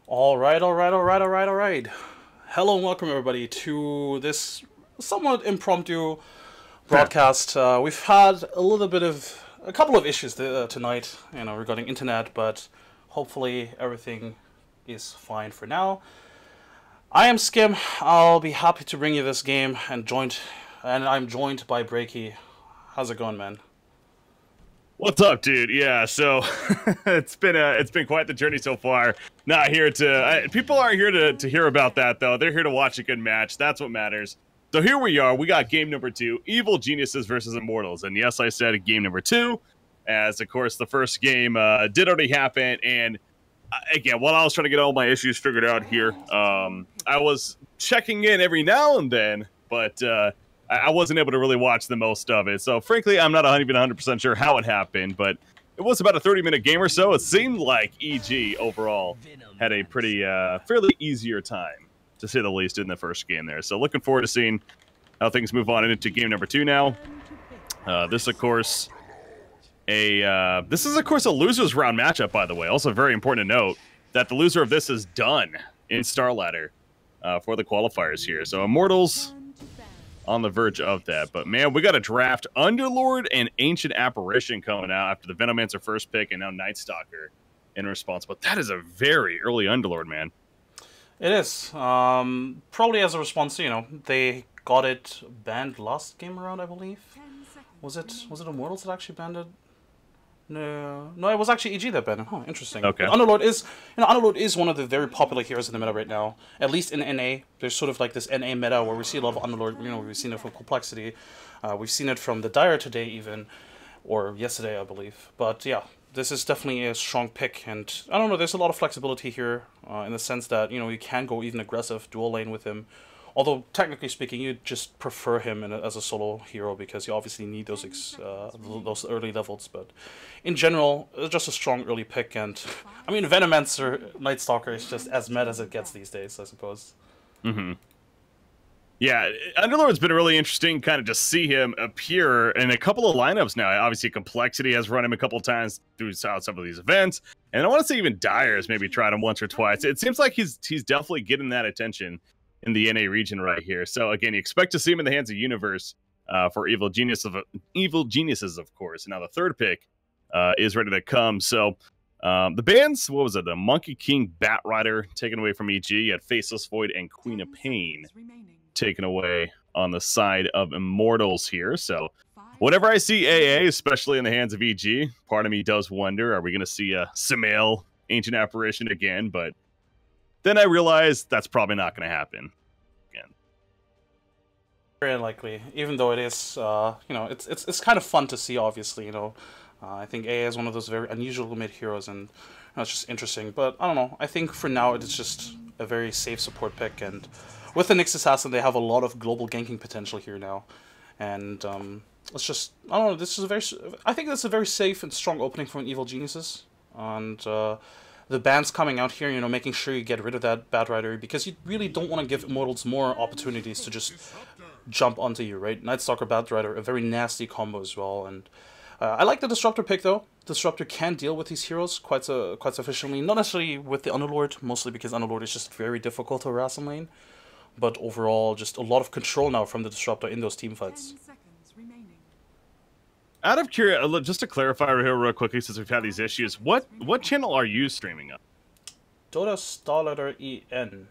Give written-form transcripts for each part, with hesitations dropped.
All right. Hello and welcome everybody to this somewhat impromptu broadcast. We've had a couple of issues tonight, regarding internet, but hopefully everything is fine for now. I am Skim. I'll be happy to bring you this game, and I'm joined by Breaky. How's it going, man? What's up, dude? Yeah, so it's been quite the journey so far. Not here to people aren't here to hear about that though. They're here to watch a good match. That's what matters. So here we are. We got game number 2, Evil Geniuses versus Immortals. And yes, I said game number 2, as of course the first game did already happen. And again, while I was trying to get all my issues figured out here, I was checking in every now and then, but I wasn't able to really watch the most of it. So frankly, I'm not even 100% sure how it happened, but it was about a 30-minute game or so. It seemed like EG overall had a pretty fairly easier time, to say the least, in the first game there. So looking forward to seeing how things move on into game number 2 now. This is of course a losers round matchup, by the way. Also very important to note that the loser of this is done in Star Ladder for the qualifiers here. So Immortals on the verge of that. But man, we got a draft Underlord and Ancient Apparition coming out after the Venomancer first pick and now Night Stalker in response. But that is a very early Underlord, man. It is. Probably as a response, they got it banned last game around, I believe. Was it Immortals that actually banned it? No, it was actually EG that banned it. Huh, interesting. Okay. But Underlord is one of the very popular heroes in the meta right now. At least in NA, there's sort of like this NA meta where we see a lot of Underlord. We've seen it from Complexity, we've seen it from the Dire today even, or yesterday I believe. But yeah, this is definitely a strong pick, and I don't know. There's a lot of flexibility here in the sense that you can go even aggressive dual lane with him. Although, technically speaking, you just prefer him as a solo hero because you obviously need those early levels. But in general, it's just a strong early pick. And, I mean, Venomancer Night Stalker is just as meta as it gets these days, I suppose. Mm-hmm. Yeah, Underlord's been really interesting kind of to see him appear in a couple of lineups now. Obviously, Complexity has run him a couple of times through some of these events. And I want to say even Dire has maybe tried him once or twice. It seems like he's definitely getting that attention in the NA region right here. So again, you expect to see him in the hands of Universe for Evil Geniuses, of course. And now the third pick is ready to come. So the bans, what was it? The Monkey King Bat Rider taken away from EG. You had Faceless Void and Queen of Pain taken away on the side of Immortals here. So whenever I see AA, especially in the hands of EG, part of me does wonder, are we going to see a Samael Ancient Apparition again? But then I realized that's probably not going to happen again. Very unlikely, even though it is, it's kind of fun to see. Obviously, I think AA is one of those very unusual mid heroes, and it's just interesting. But I don't know. I think for now it's just a very safe support pick, and with the Nyx Assassin, they have a lot of global ganking potential here now, and it's just I don't know. I think that's a very safe and strong opening for an Evil Geniuses, and the bands coming out here, making sure you get rid of that Bat Rider, because you really don't want to give Immortals more opportunities to just jump onto you, right? Night Stalker, Bat Rider, a very nasty combo as well, and I like the Disruptor pick, though. Disruptor can deal with these heroes quite sufficiently, not necessarily with the Underlord, mostly because Underlord is just very difficult to harass in lane, but overall, just a lot of control now from the Disruptor in those team fights. Out of curiosity, just to clarify here real quickly, since we've had these issues, what channel are you streaming on? Dota Starletter EN.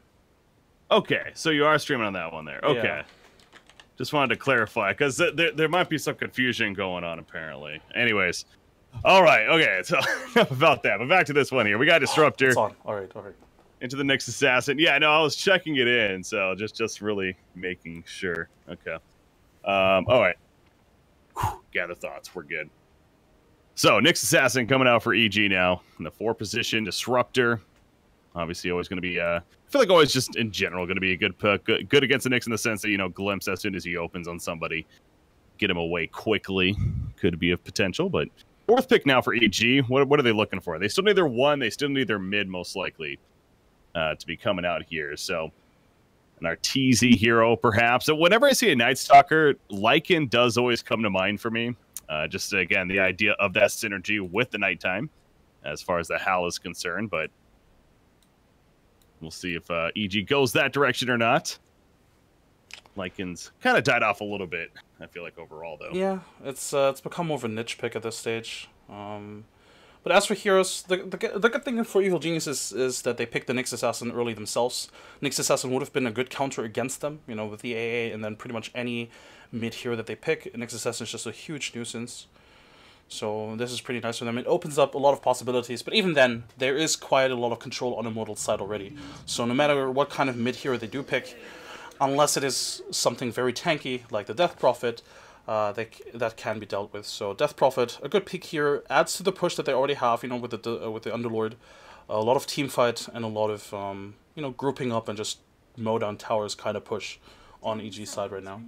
Okay, so you are streaming on that one there. Okay. Yeah. Just wanted to clarify, because there might be some confusion going on, apparently. Anyways. All right, okay, so enough about that. But back to this one here. We got Disruptor. It's on. All right. Into the Nyx Assassin. Yeah, no, I was checking it in, so just really making sure. Okay. All right. Gather thoughts. We're good. So, Nyx Assassin coming out for EG now. In the 4 position, Disruptor. Obviously, always going to be, I feel like always just in general going to be a good pick. Good against the Nyx in the sense that, glimpse as soon as he opens on somebody. Get him away quickly. Could be of potential, but 4th pick now for EG. What are they looking for? They still need their 1. They still need their mid, most likely, to be coming out here. So, an Arteezy hero, perhaps. So whenever I see a Night Stalker, Lycan does always come to mind for me. Just, again, the idea of that synergy with the nighttime, as far as the HAL is concerned. But We'll see if EG goes that direction or not. Lycan's kind of died off a little bit, I feel like, overall, though. Yeah, it's become more of a niche pick at this stage. But as for heroes, the good thing for Evil Geniuses is that they picked the Nyx Assassin early themselves. Nyx Assassin would have been a good counter against them, you know, with the AA and then pretty much any mid-hero that they pick. Nyx Assassin is just a huge nuisance. So this is pretty nice for them. It opens up a lot of possibilities, but even then, there is quite a lot of control on Immortals' side already. So no matter what kind of mid-hero they do pick, unless it is something very tanky, like the Death Prophet, that can be dealt with. So Death Prophet, a good pick here, adds to the push that they already have, you know, with the Underlord. A lot of team fight and a lot of, you know, grouping up and just mow down towers kind of push on EG's side right now.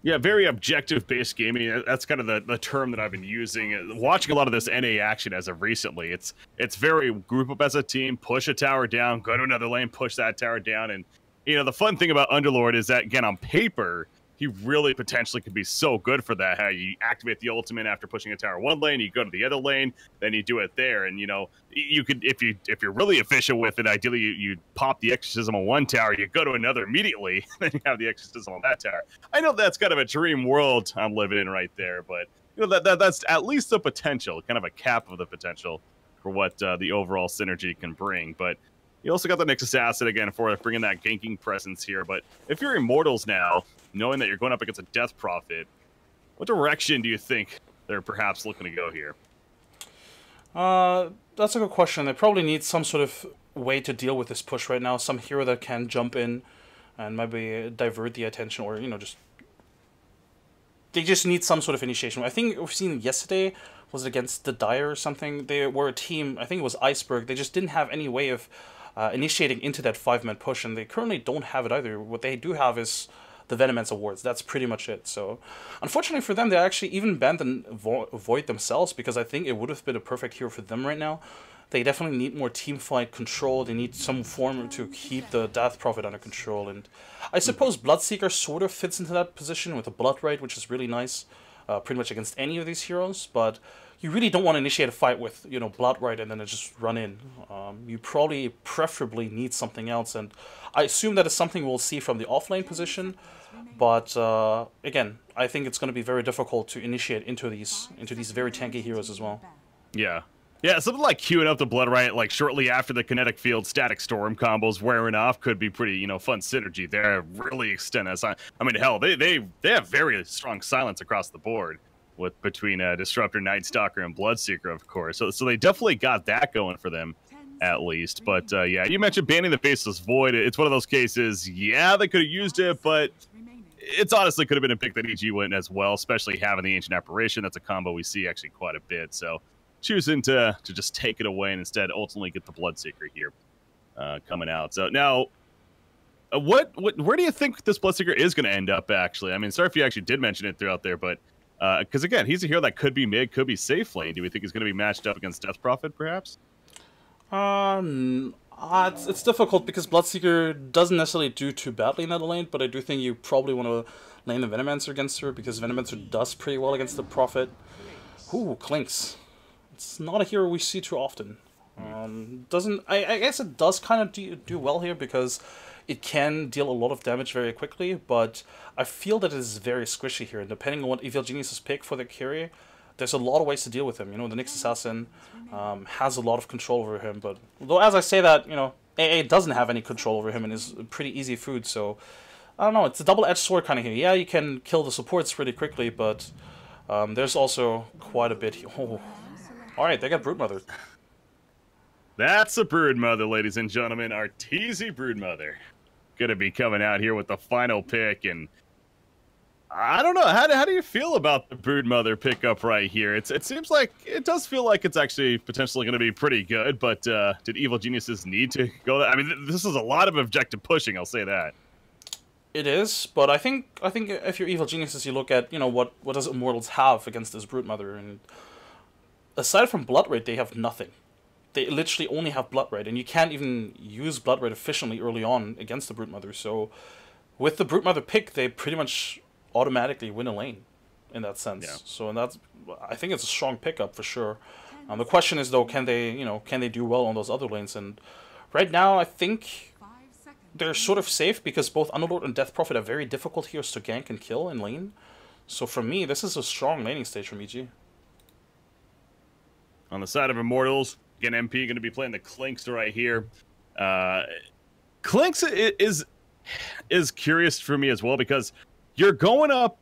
Yeah, very objective-based gaming. That's kind of the term that I've been using. Watching a lot of this NA action as of recently, it's very group up as a team, push a tower down, go to another lane, push that tower down, and you know the fun thing about Underlord is that again on paper he really potentially could be so good for that. How you activate the ultimate after pushing a tower one lane, you go to the other lane, then you do it there, and you know you could if you're really efficient with it, ideally you pop the exorcism on one tower, you go to another immediately, then you have the exorcism on that tower. I know that's kind of a dream world I'm living in right there, but you know that's at least the potential, kind of a cap of the potential for what the overall synergy can bring, but. You also got the Nyx Assassin again for bringing that ganking presence here. But if you're Immortals now, knowing that you're going up against a Death Prophet, what direction do you think they're perhaps looking to go here? That's a good question. They probably need some sort of way to deal with this push right now. Some hero that can jump in and maybe divert the attention, or you know, they just need some sort of initiation. I think we've seen yesterday was it against the Dire or something. They were a team. I think it was Iceberg. They just didn't have any way of initiating into that 5-man push, and they currently don't have it either. What they do have is the Venomance Awards. That's pretty much it. So, unfortunately for them, they actually even banned the Void themselves, because I think it would have been a perfect hero for them right now. They definitely need more teamfight control. They need some form to keep the Death Prophet under control, and I suppose Bloodseeker sort of fits into that position with a Blood Right, which is really nice, pretty much against any of these heroes, but you really don't want to initiate a fight with, you know, Blood Right and then just run in. You probably preferably need something else, and I assume that is something we'll see from the offlane position. But again, I think it's going to be very difficult to initiate into these very tanky heroes as well. Yeah. Yeah, something like queuing up the Blood Right, like shortly after the Kinetic Field Static Storm combos wearing off could be pretty, you know, fun synergy there. Really extend that. I mean, hell, they have very strong silence across the board. With between Disruptor, Night Stalker, and Bloodseeker, of course. So they definitely got that going for them, at least. But yeah, you mentioned banning the Faceless Void. It's one of those cases, yeah, they could have used it, but it's honestly could have been a pick that EG went as well, especially having the Ancient Apparition. That's a combo we see actually quite a bit. So choosing to just take it away and instead ultimately get the Bloodseeker here coming out. So now, where do you think this Bloodseeker is going to end up, actually? I mean, sorry if you actually did mention it throughout there, but because again, he's a hero that could be mid, could be safe lane. Do we think he's going to be matched up against Death Prophet, perhaps? It's difficult because Bloodseeker doesn't necessarily do too badly in that lane, but I do think you probably want to lane the Venomancer against her, because Venomancer does pretty well against the Prophet. Ooh, Clinks. It's not a hero we see too often. I guess it does kind of do well here, because it can deal a lot of damage very quickly, but I feel that it is very squishy here, and depending on what Evil Geniuses pick for the carry, there's a lot of ways to deal with him. You know, the Nyx Assassin has a lot of control over him, but though as I say that, you know, AA doesn't have any control over him and is pretty easy food, so I don't know, it's a double-edged sword kind of here. Yeah, you can kill the supports pretty quickly, but there's also quite a bit here. Oh. Alright, they got Broodmother. That's a Broodmother, ladies and gentlemen. Arteezy Broodmother. Gonna be coming out here with the final pick, and I don't know, how do you feel about the Broodmother pickup right here? It seems like it does feel like it's actually potentially going to be pretty good, but did Evil Geniuses need to go that? I mean, this is a lot of objective pushing, I'll say that. It is, but I think if you're Evil Geniuses, you look at, you know, what does Immortals have against this Broodmother, and aside from Blood Raid, they have nothing. They literally only have Blood Raid, and you can't even use Blood Raid efficiently early on against the Broodmother. So with the Broodmother pick, they pretty much automatically win a lane in that sense. Yeah. So I think it's a strong pickup for sure. The question is though, can they do well on those other lanes? And right now, I think they're sort of safe because both Underlord and Death Prophet are very difficult heroes to gank and kill in lane. So for me, this is a strong laning stage from EG. On the side of Immortals, again, MP going to be playing the Clinks right here. Clinks is curious for me as well because you're going up,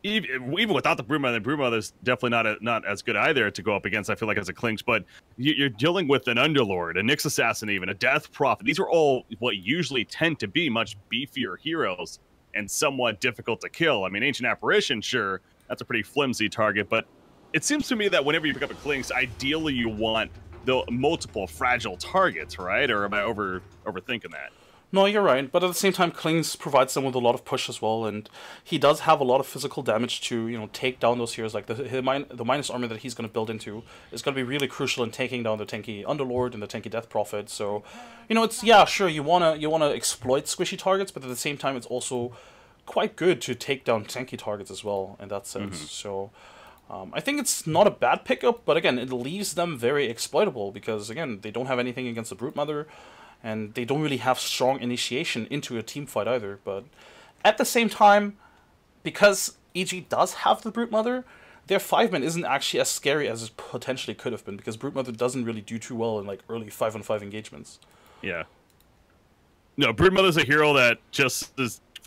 even without the Broodmother. Broodmother's definitely not as good either to go up against, I feel like, as a Clinks, but you're dealing with an Underlord, a Nyx Assassin even, a Death Prophet. These are all what usually tend to be much beefier heroes and somewhat difficult to kill. I mean, Ancient Apparition, sure, that's a pretty flimsy target, but it seems to me that whenever you pick up a Clinks, ideally you want the multiple fragile targets, right? Or am I overthinking that? No, you're right, but at the same time, Klings provides them with a lot of push as well, and he does have a lot of physical damage to, you know, take down those heroes. Like the minus armor that he's going to build into is going to be really crucial in taking down the tanky Underlord and the tanky Death Prophet. So, you know, it's, yeah, sure, you wanna exploit squishy targets, but at the same time, it's also quite good to take down tanky targets as well in that sense. So, I think it's not a bad pickup, but again, it leaves them very exploitable because, again, they don't have anything against the Broodmother. And they don't really have strong initiation into a team fight either. But at the same time, because EG does have the Broodmother, their 5-man isn't actually as scary as it potentially could have been, because Broodmother doesn't really do too well in like early 5-on-5 engagements. Yeah. No, Broodmother's a hero that just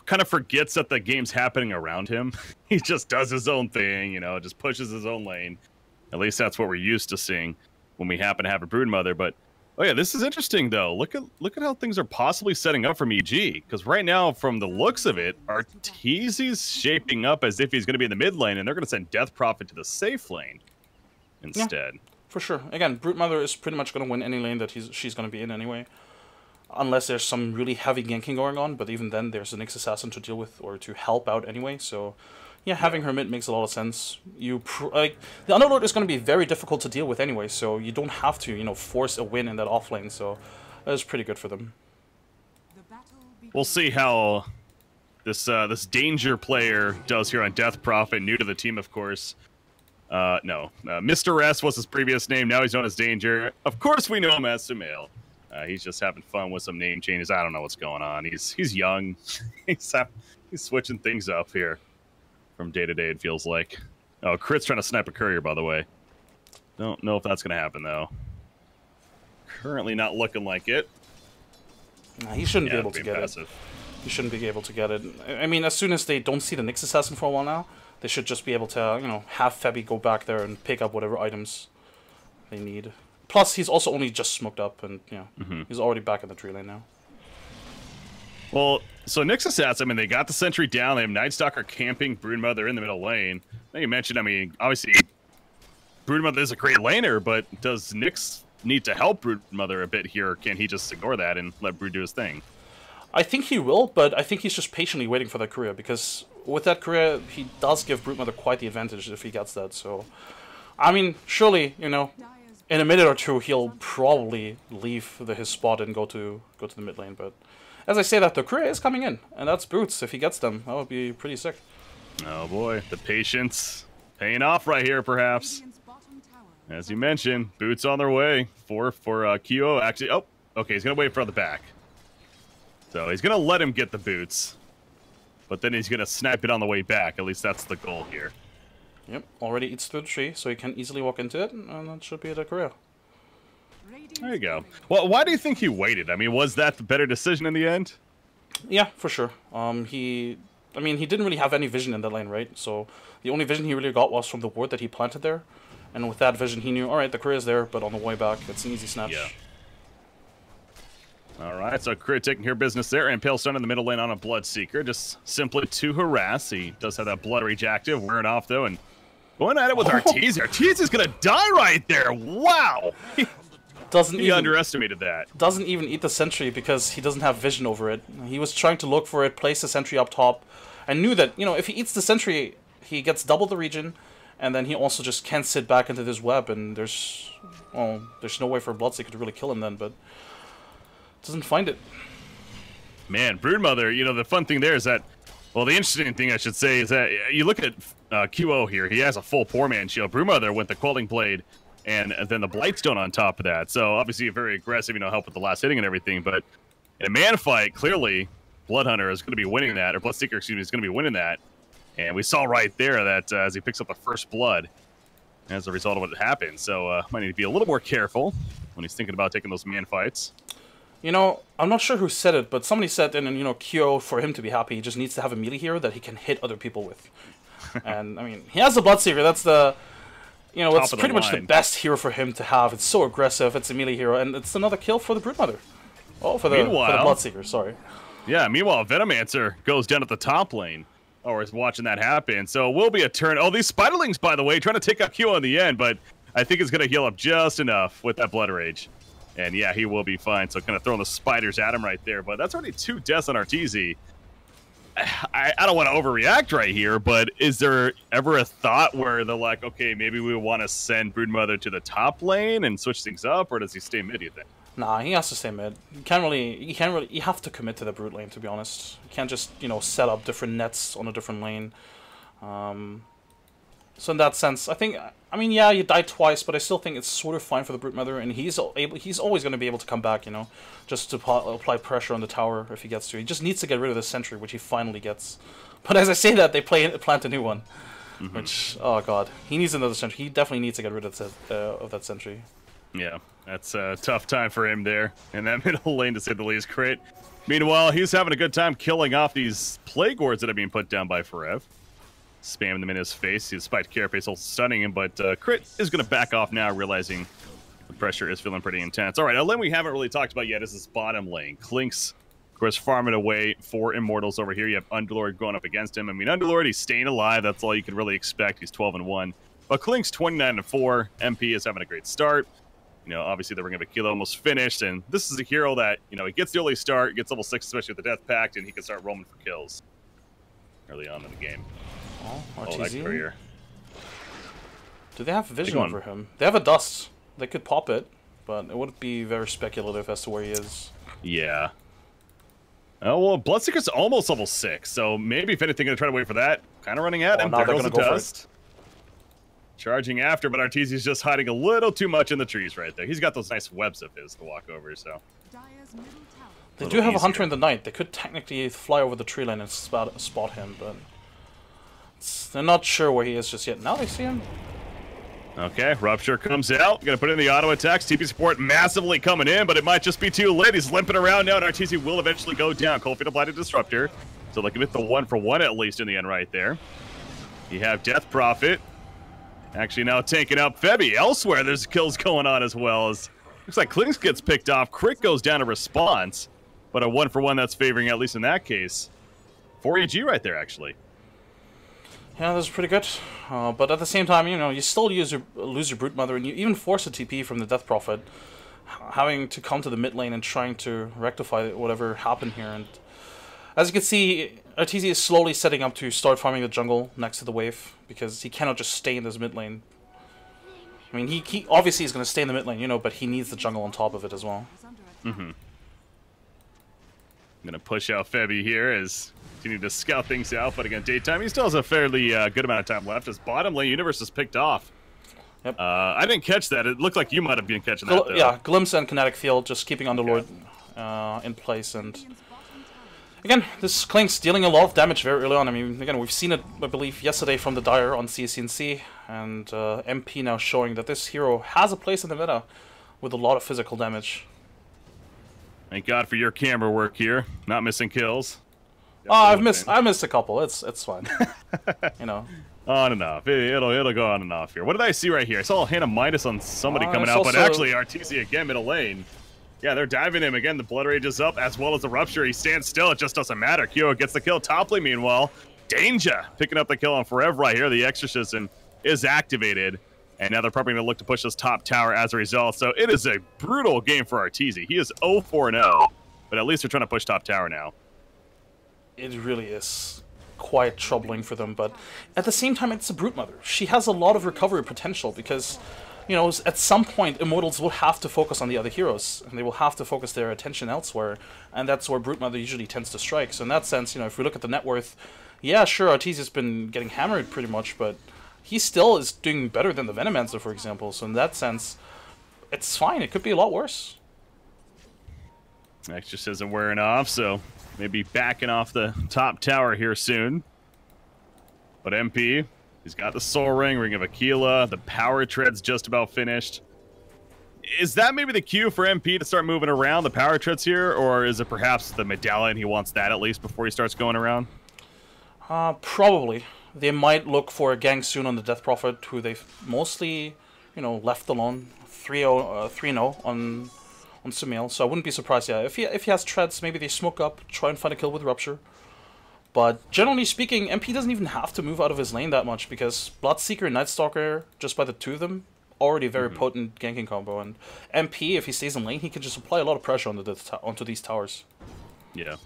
kind of forgets that the game's happening around him. He just does his own thing, you know, just pushes his own lane. At least that's what we're used to seeing when we happen to have a Broodmother, but oh yeah, this is interesting though. Look at how things are possibly setting up from EG. Because right now, from the looks of it, Arteezy's shaping up as if he's going to be in the mid lane, and they're going to send Death Prophet to the safe lane instead. Yeah, for sure. Again, Broodmother is pretty much going to win any lane that she's going to be in anyway, unless there's some really heavy ganking going on. But even then, there's a Nyx Assassin to deal with or to help out anyway. So yeah, having her mid makes a lot of sense. Like, the Underlord is going to be very difficult to deal with anyway, so you don't have to, you know, force a win in that off lane. So that is pretty good for them. We'll see how this Danger player does here on Death Prophet, new to the team, of course. Mr. S was his previous name. Now he's known as Danger. Of course, we know him as Sumail. He's just having fun with some name changes. I don't know what's going on. He's young. he's switching things up here. From day to day, it feels like. Oh, Crit's trying to snipe a courier, by the way. Don't know if that's going to happen, though. Currently not looking like it. Nah, he shouldn't be able to get it. He shouldn't be able to get it. I mean, as soon as they don't see the Nyx Assassin for a while now, they should just be able to, you know, have Febby go back there and pick up whatever items they need. Plus, he's also only just smoked up, and, you know, he's already back in the tree lane now. Well, so Nyx Assassin, I mean, they got the sentry down. They have Night Stalker camping Broodmother in the middle lane. Now you mentioned, I mean, obviously, Broodmother is a great laner, but does Nyx need to help Broodmother a bit here, or can he just ignore that and let Brood do his thing? I think he will, but I think he's just patiently waiting for that courier, because with that courier, he does give Broodmother quite the advantage if he gets that. So, I mean, surely, you know, in a minute or two, he'll probably leave his spot and go to the mid lane, but as I say that, the courier is coming in, and that's Boots. If he gets them, that would be pretty sick. Oh boy, the patience paying off right here, perhaps. As you mentioned, Boots on their way for QO. Actually, oh, okay, he's gonna wait for the back. So he's gonna let him get the boots, but then he's gonna snipe it on the way back. At least that's the goal here. Yep, already eats through the tree, so he can easily walk into it, and that should be the career. There you go. Well, why do you think he waited? I mean, was that the better decision in the end? Yeah, for sure. He didn't really have any vision in that lane, right? So the only vision he really got was from the ward that he planted there. And with that vision, he knew, all right, the career is there, but on the way back, it's an easy snatch. Yeah. All right, so Crit taking care of business there, and Pale Stun in the middle lane on a Bloodseeker, just simply to harass. He does have that Blood Rage active, wearing off, though, and going at it with Arteezy. Arteezy's going to die right there. Wow. He underestimated that. Doesn't even eat the sentry because he doesn't have vision over it. He was trying to look for it, place the sentry up top, and knew that, you know, if he eats the sentry, he gets double the regen, and then he also just can't sit back into this web, and there's no way for a Bloodseeker to really kill him then, but doesn't find it. Man, Broodmother, you know, the fun thing there is that, well, the interesting thing I should say is that you look at QO here, he has a full poor man shield. Broodmother went the Quelling Blade, and then the Blightstone on top of that. So obviously very aggressive, you know, help with the last hitting and everything, but In a man fight, clearly, Bloodhunter is going to be winning that, or Bloodseeker, excuse me, is going to be winning that. And we saw right there that as he picks up the first blood, as a result of what happened. So might need to be a little more careful when he's thinking about taking those man fights. You know, I'm not sure who said it, but somebody said in, you know, Kyo, for him to be happy, he just needs to have a melee hero that he can hit other people with. And, I mean, he has the Bloodseeker. That's the, you know, it's pretty much the best hero for him to have. It's so aggressive. It's a melee hero, and it's another kill for the Broodmother. Oh, for the Bloodseeker, sorry. Yeah, meanwhile, Venomancer goes down at the top lane. Or is watching that happen. So it will be a turn. Oh, these Spiderlings, by the way, trying to take out Kyo in the end, but I think it's going to heal up just enough with that Blood Rage. And yeah, he will be fine. So kind of throwing the spiders at him right there. But that's already 2 deaths on RTZ. I don't want to overreact right here, but is there ever a thought where they're like, okay, maybe we want to send Broodmother to the top lane and switch things up, or does he stay mid, you think? Nah, he has to stay mid. You have to commit to the Brood lane, to be honest. You can't just, you know, set up different nets on a different lane. So in that sense, I mean, yeah, you died twice, but I still think it's sort of fine for the Broodmother, and he's always going to be able to come back, you know, just to apply pressure on the tower if he gets to. He just needs to get rid of the sentry, which he finally gets. But as I say that, they plant a new one, which, oh god, he needs another sentry. He definitely needs to get rid of that sentry. Yeah, that's a tough time for him there in that middle lane, to say the least. Crit. Meanwhile, he's having a good time killing off these Plague Wards that are being put down by Forev. Spamming them in his face. His spiked Carapace also stunning him, but Crit is going to back off now, realizing the pressure is feeling pretty intense. All right, a lane we haven't really talked about yet is this bottom lane. Klink's, of course, farming away for Immortals over here. You have Underlord going up against him. I mean, Underlord, he's staying alive. That's all you can really expect. He's 12-1. But Klink's 29-4. MP is having a great start. You know, obviously, the Ring of Aquila almost finished, and this is a hero that, you know, he gets the early start, gets level 6, especially with the Death Pact, and he can start roaming for kills early on in the game. Oh, RTZ. That career. Do they have vision over him? They have a dust. They could pop it, but it would be very speculative as to where he is. Yeah. Oh, well, Bloodseeker's almost level 6, so maybe if anything, gonna try to wait for that. Kind of running at him. Now they're gonna go dust. For it. Charging after, but Arteezy's just hiding a little too much in the trees right there. He's got those nice webs of his to walk over, so. They do have a Hunter in the night. They could technically fly over the tree line and spot him, but they're not sure where he is just yet. Now they see him. Okay, Rupture comes out. Gonna put in the auto attacks. TP support massively coming in, but it might just be too late. He's limping around now, and Arteezy will eventually go down. Coldfeet applied a Disruptor, so they can hit the 1-for-1 at least in the end right there. You have Death Prophet. Actually now taking out Febby. Elsewhere, there's kills going on as well. Looks like Klings gets picked off. Crit goes down to response, but a 1-for-1 that's favoring, at least in that case, 4 EG right there, actually. Yeah, that's pretty good. But at the same time, you know, you still lose your Broodmother, and you even force a TP from the Death Prophet, having to come to the mid lane and trying to rectify whatever happened here. And as you can see, Arteezy is slowly setting up to start farming the jungle next to the wave, because he cannot just stay in this mid lane. I mean, he obviously is going to stay in the mid lane, you know, but he needs the jungle on top of it as well. I'm going to push out Febby here as continue to scout things out, but again, daytime, he still has a fairly good amount of time left as bottom lane Universe is picked off. Yep. I didn't catch that. It looked like you might have been catching that, though. Yeah, Glimpse and Kinetic Field, just keeping Underlord in place, and again, this Klink's dealing a lot of damage very early on. I mean, again, we've seen it, I believe, yesterday from the Dire on CSCNC, and MP now showing that this hero has a place in the meta with a lot of physical damage. Thank God for your camera work here, not missing kills. Oh, I missed a couple. It's fine. You know. On and off. It'll go on and off here. What did I see right here? I saw a hand of minus on somebody coming out, but actually Arteezy again middle lane. Yeah, they're diving him again. The Blood Rage is up, as well as the Rupture. He stands still. It just doesn't matter. Kyo gets the kill. Top lane, meanwhile, Danger picking up the kill on Forever right here. The Exorcism is activated, and now they're probably going to look to push this top tower as a result. So it is a brutal game for Arteezy. He is 0-4-0, but at least they're trying to push top tower now. It really is quite troubling for them, but at the same time, it's a Broodmother. She has a lot of recovery potential because, you know, at some point, Immortals will have to focus on the other heroes, and they will have to focus their attention elsewhere, and that's where Broodmother usually tends to strike. So in that sense, you know, if we look at the net worth, yeah, sure, Arteezy's been getting hammered pretty much, but he still is doing better than the Venomancer, for example. So in that sense, it's fine. It could be a lot worse. Exorcism wearing off, so maybe backing off the top tower here soon. But MP, he's got the Soul Ring, Ring of Aquila, the Power Tread's just about finished. Is that maybe the cue for MP to start moving around the Power Treads here, or is it perhaps the Medallion? He wants that at least before he starts going around? Probably. They might look for a gang soon on the Death Prophet, who they've mostly, you know, left alone. 3-0 on Sumail, so I wouldn't be surprised. Yeah, if he has treads, maybe they smoke up, try and find a kill with Rupture. But generally speaking, MP doesn't even have to move out of his lane that much, because Bloodseeker and Nightstalker, just by the two of them, already a very potent ganking combo. And MP, if he stays in lane, he can just apply a lot of pressure onto these towers. Yeah.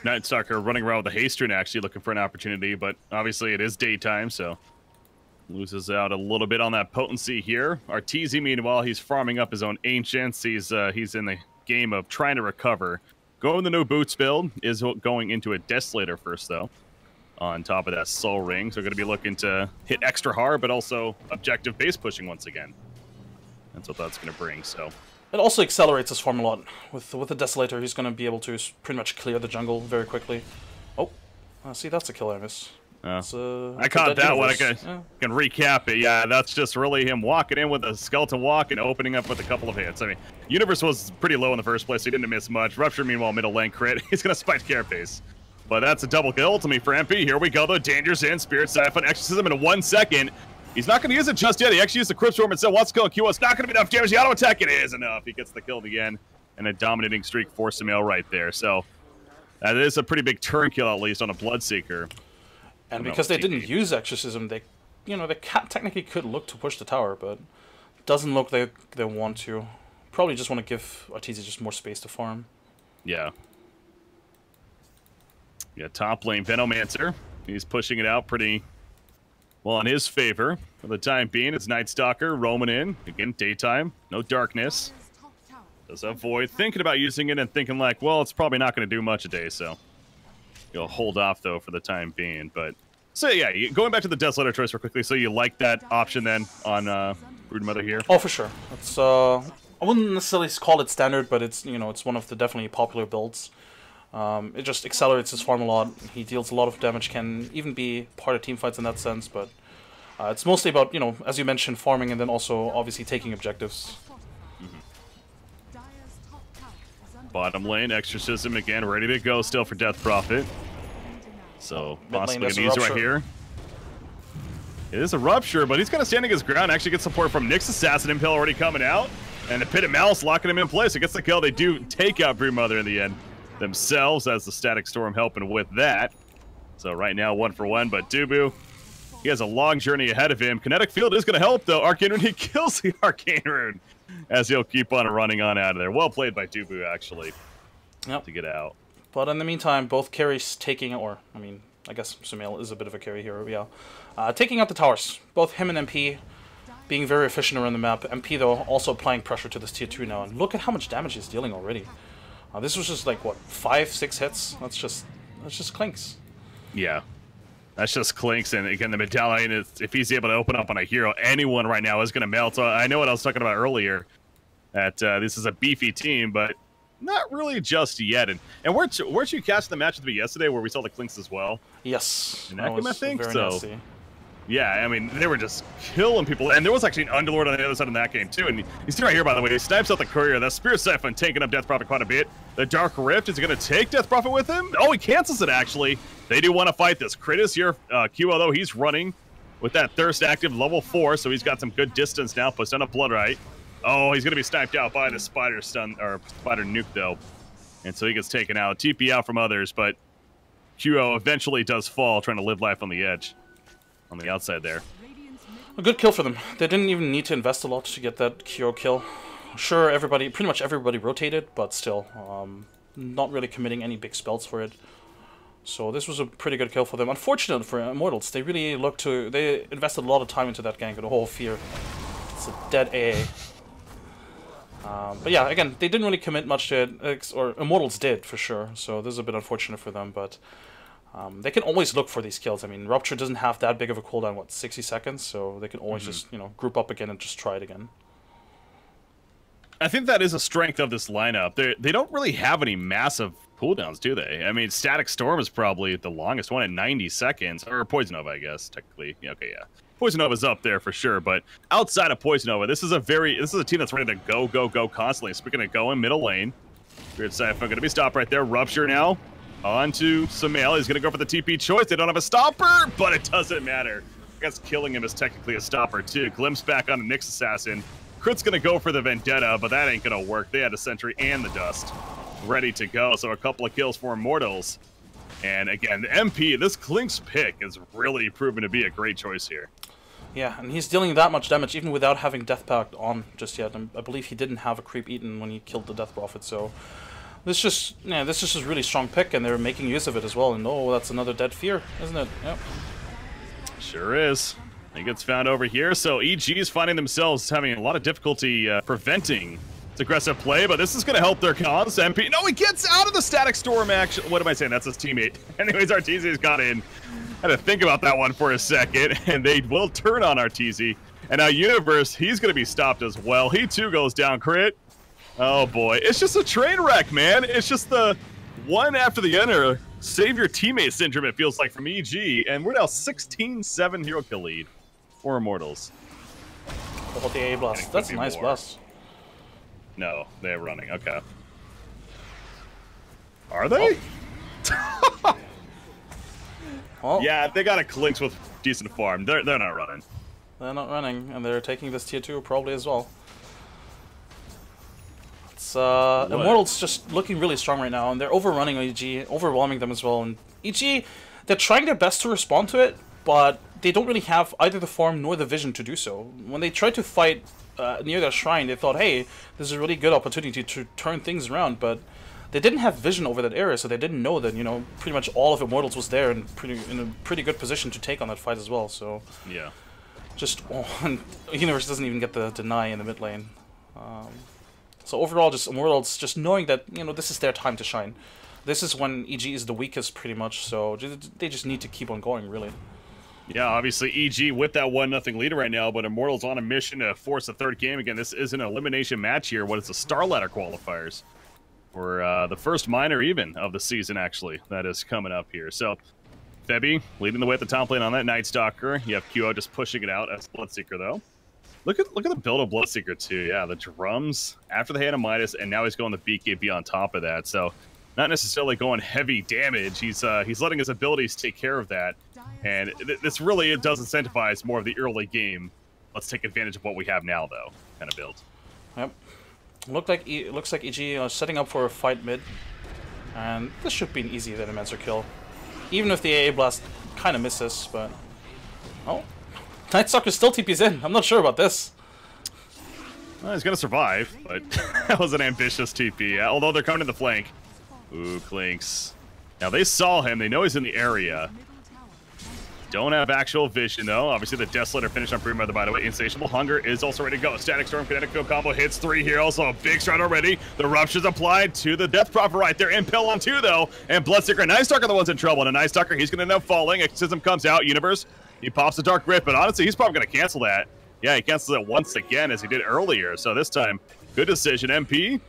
Nightstalker running around with a haste rune, actually looking for an opportunity, but obviously it is daytime, so loses out a little bit on that potency here. Arteezy, meanwhile, he's farming up his own ancients. He's in the game of trying to recover. Going the no boots build is going into a Desolator first, though, on top of that Soul Ring. So we're going to be looking to hit extra hard, but also objective base pushing once again. That's what that's going to bring, so. It also accelerates his farm a lot. With the Desolator, he's going to be able to pretty much clear the jungle very quickly. Oh, see, that's a kill I miss. I caught that one. I can recap it. Yeah, that's just really him walking in with a skeleton walk and opening up with a couple of hits. I mean, Universe was pretty low in the first place, so he didn't miss much. Rupture, meanwhile, middle lane crit. He's going to spike Carapace. But that's a double kill ultimately for MP. Here we go, though. Danger's in. Spirit Siphon, Exorcism in 1 second. He's not going to use it just yet. He actually used the Crypt Storm and said, wants to kill Q. It's not going to be enough damage. The auto attack, it is enough. He gets the kill again. And a dominating streak for Sumail right there. So that is a pretty big turn kill, at least, on a Bloodseeker. And because they didn't use Exorcism, they technically could look to push the tower, but it doesn't look like they want to. Probably just want to give Arteezy just more space to farm. Yeah. Yeah, top lane Venomancer. He's pushing it out pretty well in his favor for the time being. It's Nightstalker roaming in. Again, daytime, no darkness. Does avoid thinking about using it and thinking like, well, it's probably not going to do much a day, so you'll hold off though for the time being. But so yeah, going back to the Desolator choice real quickly. So you like that option then on Broodmother here? Oh, for sure. It's I wouldn't necessarily call it standard, but it's it's one of the definitely popular builds. It just accelerates his farm a lot. He deals a lot of damage, can even be part of team fights in that sense. But it's mostly about as you mentioned, farming and then also obviously taking objectives. Bottom lane, Exorcism again, ready to go still for Death Prophet. So, possibly going to use right here. It is a Rupture, but he's kind of standing his ground. Actually gets support from Nyx Assassin Impale already coming out. And the Pit of Malice locking him in place. It gets the kill. They do take out Broodmother in the end themselves, as the Static Storm helping with that. So right now, 1-for-1, but Dubu, he has a long journey ahead of him. Kinetic Field is going to help, though. Arcane Rune, he kills the Arcane Rune, as he'll keep on running on out of there. Well played by Dubu, actually, to get out. But in the meantime, both carries taking, or, I mean, I guess Sumail is a bit of a carry here, yeah. Taking out the towers. Both him and MP being very efficient around the map. MP, though, also applying pressure to this tier 2 now. And look at how much damage he's dealing already. This was just like, what, 5-6 hits? That's just clinks. Yeah. That's just clinks, and again, the Medallion, is, if he's able to open up on a hero, anyone right now is going to melt. So I know what I was talking about earlier, that this is a beefy team, but not really just yet. And weren't you catching the match with me yesterday where we saw the clinks as well? Yes. In that game, I think very so. nasty. Yeah, I mean, they were just killing people. And there was actually an Underlord on the other side in that game, too. And you see right here, by the way, he snipes out the Courier. That Spirit Siphon taking up Death Prophet quite a bit. The Dark Rift, is he going to take Death Prophet with him? Oh, he cancels it, actually. They do want to fight this. Kratos here, QL, though, he's running with that Thirst active, level 4, so he's got some good distance now. Puts down a Bloodright. Oh, he's going to be sniped out by the Spider Stun, or Spider Nuke, though. And so he gets taken out. TP out from others, but QO eventually does fall, trying to live life on the edge. On the outside there. A good kill for them. They didn't even need to invest a lot to get that Kyo kill. Sure, pretty much everybody rotated, but still, not really committing any big spells for it. So this was a pretty good kill for them. Unfortunate for Immortals, they really they invested a lot of time into that gank, the whole fear. It's a dead AA. But yeah, again, they didn't really commit much to it, or Immortals did, for sure, so this is a bit unfortunate for them, but they can always look for these kills. I mean, Rupture doesn't have that big of a cooldown, what, 60 seconds? So they can always just, group up again and just try it again. I think that is a strength of this lineup. They don't really have any massive cooldowns, do they? I mean, Static Storm is probably the longest one at 90 seconds. Or Poison Nova, I guess, technically. Yeah, okay, yeah. Poison Nova's up there for sure, but outside of Poison Nova, this is a team that's ready to go, go, go constantly. Speaking of going, middle lane. Weird Cypher going to be stopped right there. Rupture now. On to Sumail. He's going to go for the TP choice. They don't have a stopper, but it doesn't matter. I guess killing him is technically a stopper, too. Glimpse back on the Nyx Assassin. Crit's going to go for the Vendetta, but that ain't going to work. They had a Sentry and the Dust ready to go, so a couple of kills for Immortals. And again, the MP, this Klink's pick is really proven to be a great choice here. Yeah, and he's dealing that much damage even without having Death Pact on just yet. And I believe he didn't have a creep eaten when he killed the Death Prophet, so this is just a really strong pick, and they're making use of it as well. And oh, that's another dead fear, isn't it? Yep. Sure is. He gets found over here, so EG is finding themselves having a lot of difficulty preventing this aggressive play, but this is going to help their cause. MP, no, he gets out of the Static Storm action. What am I saying? That's his teammate. Anyways, Arteezy's got in. I had to think about that one for a second, and they will turn on Arteezy. And now Universe, he's going to be stopped as well. He too goes down. Crit. Oh boy, it's just a train wreck, man. It's just the one after the other. Save your teammate syndrome, it feels like, from EG, and we're now 16-7 hero kill lead for Immortals. Oh, the A blast. That's a nice blast. No, they're running. Okay. Are they? Oh. Well, yeah, they got a clinch with decent farm. They're not running. They're not running, and they're taking this tier 2 probably as well. It's Immortals just looking really strong right now, and they're overrunning EG, overwhelming them as well. And EG, they're trying their best to respond to it, but they don't really have either the farm nor the vision to do so. When they tried to fight near their shrine, they thought, hey, this is a really good opportunity to turn things around, but they didn't have vision over that area, so they didn't know that, you know, pretty much all of Immortals was there and in a pretty good position to take on that fight as well. So yeah, just and Universe doesn't even get the deny in the mid lane. So overall, just Immortals just knowing that, you know, this is their time to shine. This is when EG is the weakest pretty much, so they just need to keep on going, really. Yeah, obviously EG with that 1-0 lead right now, but Immortals on a mission to force a third game. Again, this is an elimination match here. What is the Star Ladder qualifiers? For the first minor even of the season, actually, that is coming up here. So, Febby leading the way at the top lane on that Night Stalker. You have QO just pushing it out as Bloodseeker, though. Look at the build of Bloodseeker, too. Yeah, the drums after the hand of Midas, and now he's going the BKB on top of that. So, not necessarily going heavy damage. He's letting his abilities take care of that. And this really, it does incentivize more of the early game. Let's take advantage of what we have now, though, kind of build. Yep. Looks like EG is setting up for a fight mid, and this should be an easy Venomancer kill, even if the AA blast kind of misses. But oh, Night Stalker still TP's in. I'm not sure about this. Well, he's gonna survive, but that was an ambitious TP. Although they're coming to the flank. Ooh, Clinks. Now they saw him. They know he's in the area. Don't have actual vision, though. Obviously, the Desolator finished on Pre-Mother, by the way. Insatiable Hunger is also ready to go. Static Storm, Kinetic Field combo hits 3 here. Also, a big stride already. The Rupture's applied to the Death Prophet right there. Impel on 2, though. And Bloodseeker and Night Stalker are the ones in trouble. And a Night Stalker, he's going to end up falling. Exorcism comes out. Universe, he pops the Dark Rift. But honestly, he's probably going to cancel that. Yeah, he cancels it once again, as he did earlier. So this time, good decision. MP,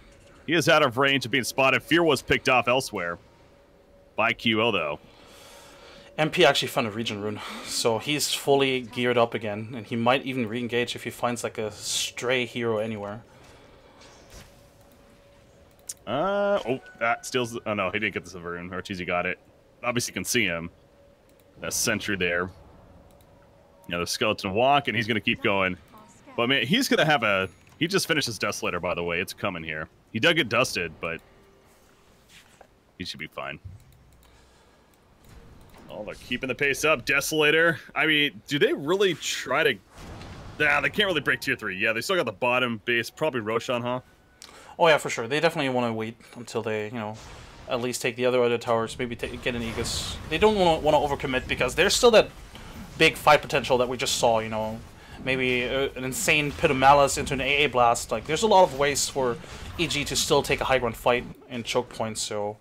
he is out of range of being spotted. Fear was picked off elsewhere by QO, though. MP actually found a Regen Rune, so he's fully geared up again, and he might even re-engage if he finds like a stray hero anywhere. Oh, that steals. Oh no, he didn't get the Silver Rune. Arteezy got it. Obviously, you can see him. That Sentry there. You know, the Skeleton Walk, and he's going to keep going. But man, he's going to have a. He just finished his Desolator, by the way. It's coming here. He did get dusted, but he should be fine. Oh, they're keeping the pace up. Desolator. I mean, do they really try to... Nah, they can't really break tier 3. Yeah, they still got the bottom base. Probably Roshan, huh? Oh, yeah, for sure. They definitely want to wait until they, you know, at least take the other towers. Maybe get an Aegis. They don't want to overcommit because there's still that big fight potential that we just saw, you know. Maybe an insane Pit of Malice into an AA Blast. Like, there's a lot of ways for EG to still take a high ground fight and choke points, so...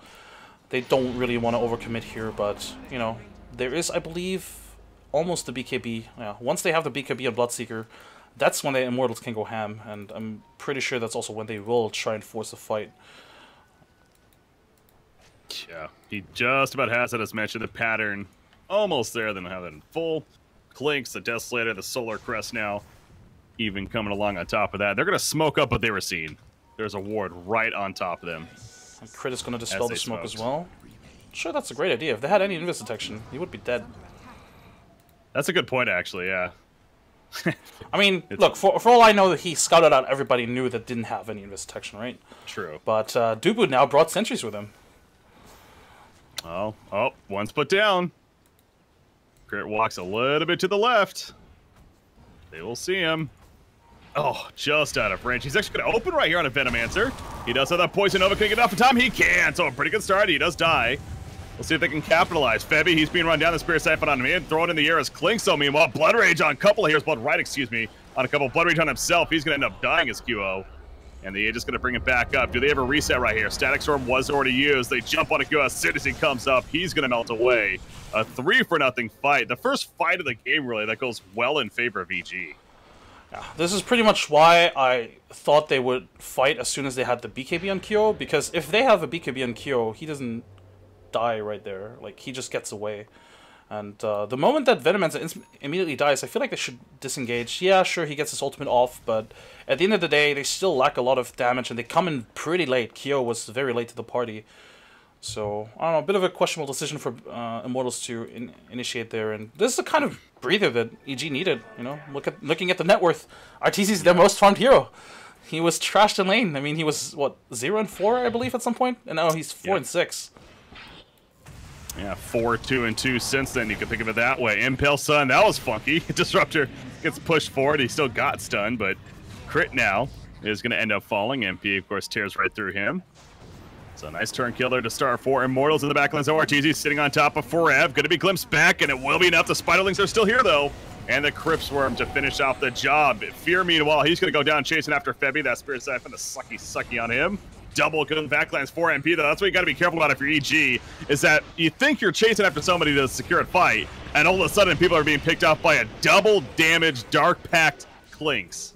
They don't really want to overcommit here, but, you know, there is, I believe, almost the BKB. Yeah, once they have the BKB on Bloodseeker, that's when the Immortals can go ham, and I'm pretty sure that's also when they will try and force a fight. Yeah, he just about has it, as mentioned, the pattern almost there, then have it in full. Clinks, the Death Slayer, the Solar Crest now, even coming along on top of that. They're going to smoke up what they were seeing. There's a ward right on top of them. And Crit is going to dispel the smoke as well. Sure, that's a great idea. If they had any invis detection, he would be dead. That's a good point, actually, yeah. I mean, look, for all I know, he scouted out everybody knew that didn't have any invis detection, right? True. But Dubu now brought sentries with him. Oh, one's put down. Crit walks a little bit to the left. They will see him. Oh, just out of range. He's actually going to open right here on a Venomancer. He does have that Poison Nova. Can he get enough in time? He can. So a pretty good start. He does die. We'll see if they can capitalize. Febby, he's being run down. The Spirit Siphon on him. Throw it in the air as Clinks. So meanwhile, Blood Rage on a couple of here's Blood Right, excuse me. On a couple. Blood Rage on himself. He's going to end up dying as QO. And the Aegis going to bring it back up. Do they have a reset right here? Static Storm was already used. They jump on a QO as soon as he comes up. He's going to melt away. A 3-for-0 fight. The first fight of the game, really, that goes well in favor of EG. Yeah, this is pretty much why I thought they would fight as soon as they had the BKB on Kyo, because if they have a BKB on Kyo, he doesn't die right there. Like, he just gets away. And the moment that Venomancer immediately dies, I feel like they should disengage. Yeah, sure, he gets his ultimate off, but at the end of the day, they still lack a lot of damage, and they come in pretty late. Kyo was very late to the party. So, I don't know, a bit of a questionable decision for Immortals to initiate there. And this is the kind of breather that EG needed, you know? Looking at the net worth, Arteezy's their most farmed hero. He was trashed in lane. I mean, he was, what, 0-4, I believe, at some point? And now he's 4-6. Yeah, 4-2-2 since then. You can think of it that way. Impale Sun, that was funky. Disruptor gets pushed forward. He still got stunned, but Crit now is going to end up falling. MP, of course, tears right through him. So nice turn killer to start for Immortals in the backline. So Arteezy sitting on top of Forev. Going to be glimpsed back, and it will be enough. The Spiderlings are still here, though. And the Cryptsworm to finish off the job. Fear, meanwhile, he's going to go down chasing after Febby. That Spirit Siphon, the sucky on him. Double good backlines for MP, though. That's what you got to be careful about if you're EG, is that you think you're chasing after somebody to secure a fight, and all of a sudden people are being picked off by a double damage Dark Pact Clinks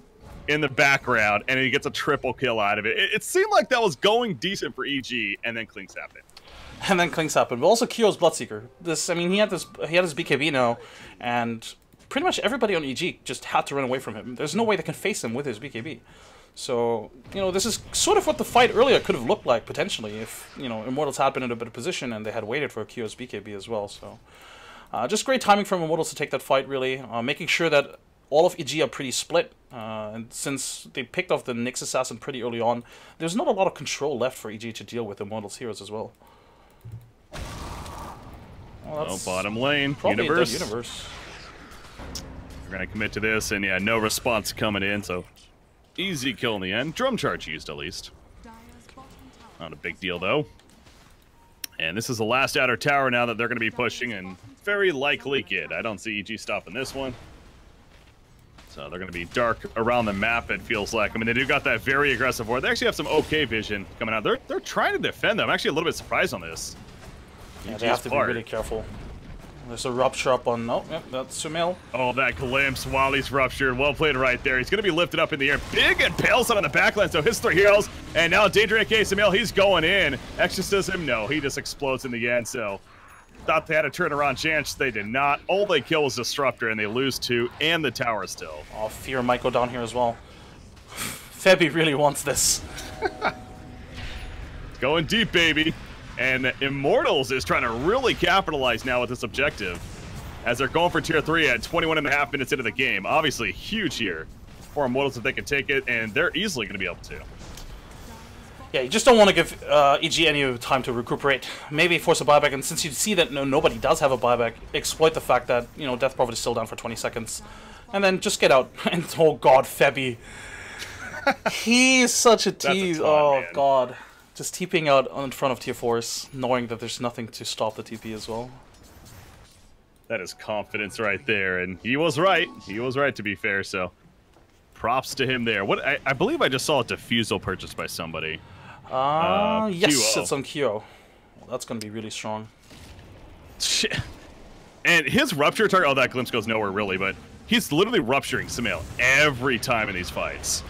in the background, and he gets a triple kill out of it. It seemed like that was going decent for EG, and then Clinks happened. And then Clinks happened, but also Kyo's Bloodseeker. I mean, he had his BKB now, and pretty much everybody on EG just had to run away from him. There's no way they can face him with his BKB. So, you know, this is sort of what the fight earlier could have looked like, potentially, if, you know, Immortals had been in a better position and they had waited for Kyo's BKB as well. So, just great timing from Immortals to take that fight, really. Making sure that all of EG are pretty split. And since they picked off the Nyx Assassin pretty early on, there's not a lot of control left for EG to deal with Immortals heroes as well. Well, bottom lane, Universe. We're going to commit to this, and yeah, no response coming in, so easy kill in the end. Drum charge used, at least. Not a big deal, though. And this is the last outer tower now that they're going to be pushing, and very likely get. I don't see EG stopping this one. So they're going to be dark around the map, it feels like. I mean, they do got that very aggressive ward. They actually have some okay vision coming out. They're trying to defend them. I'm actually a little bit surprised on this. Yeah, they have to be really careful. There's a rupture up on... Oh, yep, that's Sumail. Oh, that glimpse while he's ruptured. Well played right there. He's going to be lifted up in the air. Big and Pale Sun on the backline, so his 3 heroes. And now Danger AK Sumail, he's going in. Exorcism, no, he just explodes in the end, so... Thought they had a turnaround chance. They did not. All they kill is Disruptor, and they lose 2, and the tower still. Oh, Fear might go down here as well. Febby really wants this. It's going deep, baby. And Immortals is trying to really capitalize now with this objective, as they're going for tier 3 at 21.5 minutes into the game. Obviously, huge here for Immortals if they can take it, and they're easily going to be able to. Yeah, you just don't want to give EG any time to recuperate. Maybe force a buyback, and since you see that nobody does have a buyback, exploit the fact that, you know, Death Prophet is still down for 20 seconds. And then just get out. And, oh god, Febby. He's such a tease. Oh man. God. Just TPing out in front of tier 4s, knowing that there's nothing to stop the TP as well. That is confidence right there, and he was right. He was right, to be fair, so props to him there. What I believe I just saw a Diffusal purchased by somebody. Yes, QO. it's on Kyo. Well, that's going to be really strong. Shit. And his Rupture target... Oh, that glimpse goes nowhere, really, but He's literally rupturing Sumail every time in these fights.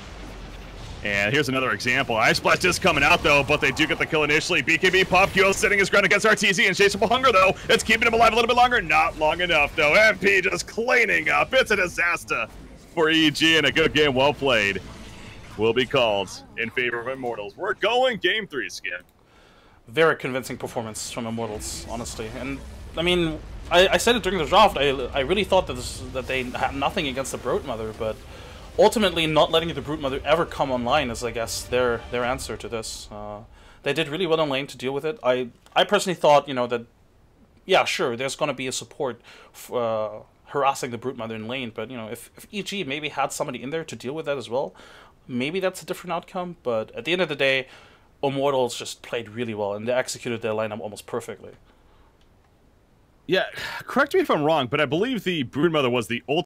And here's another example. Ice Blast is coming out, though, but they do get the kill initially. BKB Pop Q setting his ground against RTZ, Insatiable Hunger, though. It's keeping him alive a little bit longer. Not long enough, though. MP just cleaning up. It's a disaster for EG, and a good game well played will be called in favor of Immortals. We're going game 3, Skip. Very convincing performance from Immortals, honestly. And, I mean, I said it during the draft, I really thought that they had nothing against the Brood Mother, but ultimately not letting the Brood Mother ever come online is, I guess, their answer to this. They did really well in lane to deal with it. I personally thought, you know, that, yeah, sure, there's going to be a support harassing the Brood Mother in lane, but, you know, if EG maybe had somebody in there to deal with that as well, maybe that's a different outcome. But at the end of the day, Immortals just played really well, and they executed their lineup almost perfectly. Yeah, correct me if I'm wrong, but I believe the Broodmother was the